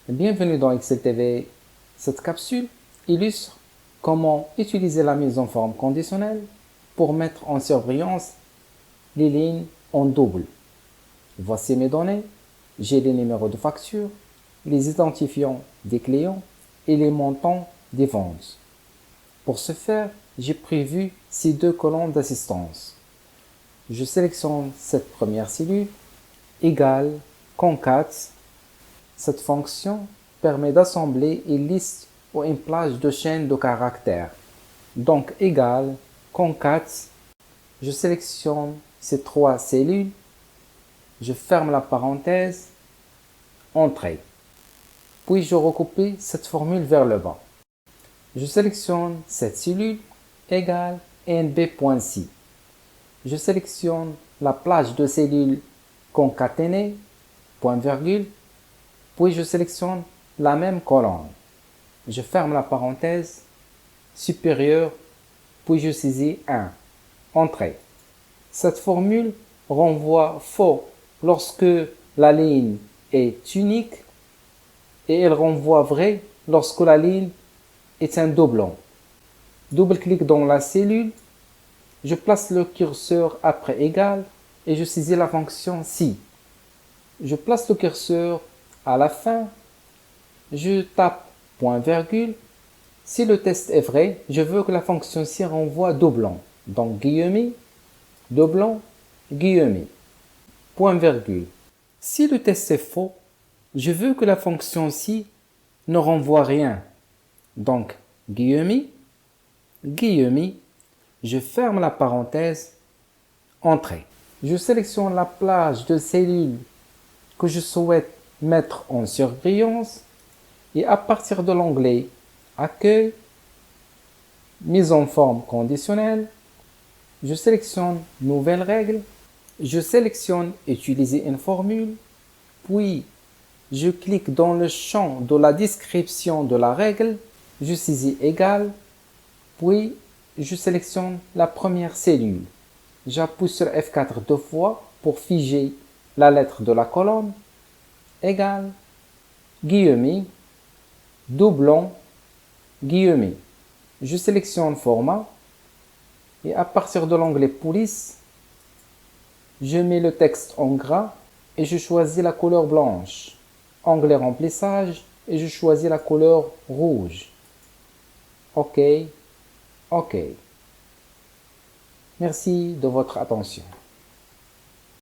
Bienvenue dans Excel TV. Cette capsule illustre comment utiliser la mise en forme conditionnelle pour mettre en surbrillance les lignes en double. Voici mes données. J'ai les numéros de facture, les identifiants des clients et les montants des ventes. Pour ce faire, j'ai prévu ces deux colonnes d'assistance. Je sélectionne cette première cellule, égale, concat. Cette fonction permet d'assembler une liste ou une plage de chaînes de caractères. Donc, égale, concat, je sélectionne ces trois cellules, je ferme la parenthèse, entrée. Puis je recoupe cette formule vers le bas. Je sélectionne cette cellule, égale, nb.si. Je sélectionne la plage de cellules concaténées, point virgule, puis je sélectionne la même colonne. Je ferme la parenthèse supérieure, puis je saisis 1. Entrée. Cette formule renvoie faux lorsque la ligne est unique et elle renvoie vrai lorsque la ligne est un doublon. Double-clic dans la cellule, je place le curseur après égal et je saisis la fonction si. Je place le curseur à la fin, je tape point virgule. Si le test est vrai, je veux que la fonction ci renvoie doublon. Donc guillemets, doublon, guillemets, point virgule. Si le test est faux, je veux que la fonction ci ne renvoie rien. Donc guillemets, guillemets, je ferme la parenthèse, entrée. Je sélectionne la plage de cellules que je souhaite mettre en surbrillance et à partir de l'onglet Accueil, mise en forme conditionnelle, je sélectionne Nouvelle règle, je sélectionne Utiliser une formule, puis je clique dans le champ de la description de la règle, je saisis égal, puis je sélectionne la première cellule. J'appuie sur F4 deux fois pour figer la lettre de la colonne, égal, guillemets, doublon, guillemets. Je sélectionne Format et à partir de l'onglet Police, je mets le texte en gras et je choisis la couleur blanche. Onglet Remplissage et je choisis la couleur rouge. OK, OK. Merci de votre attention.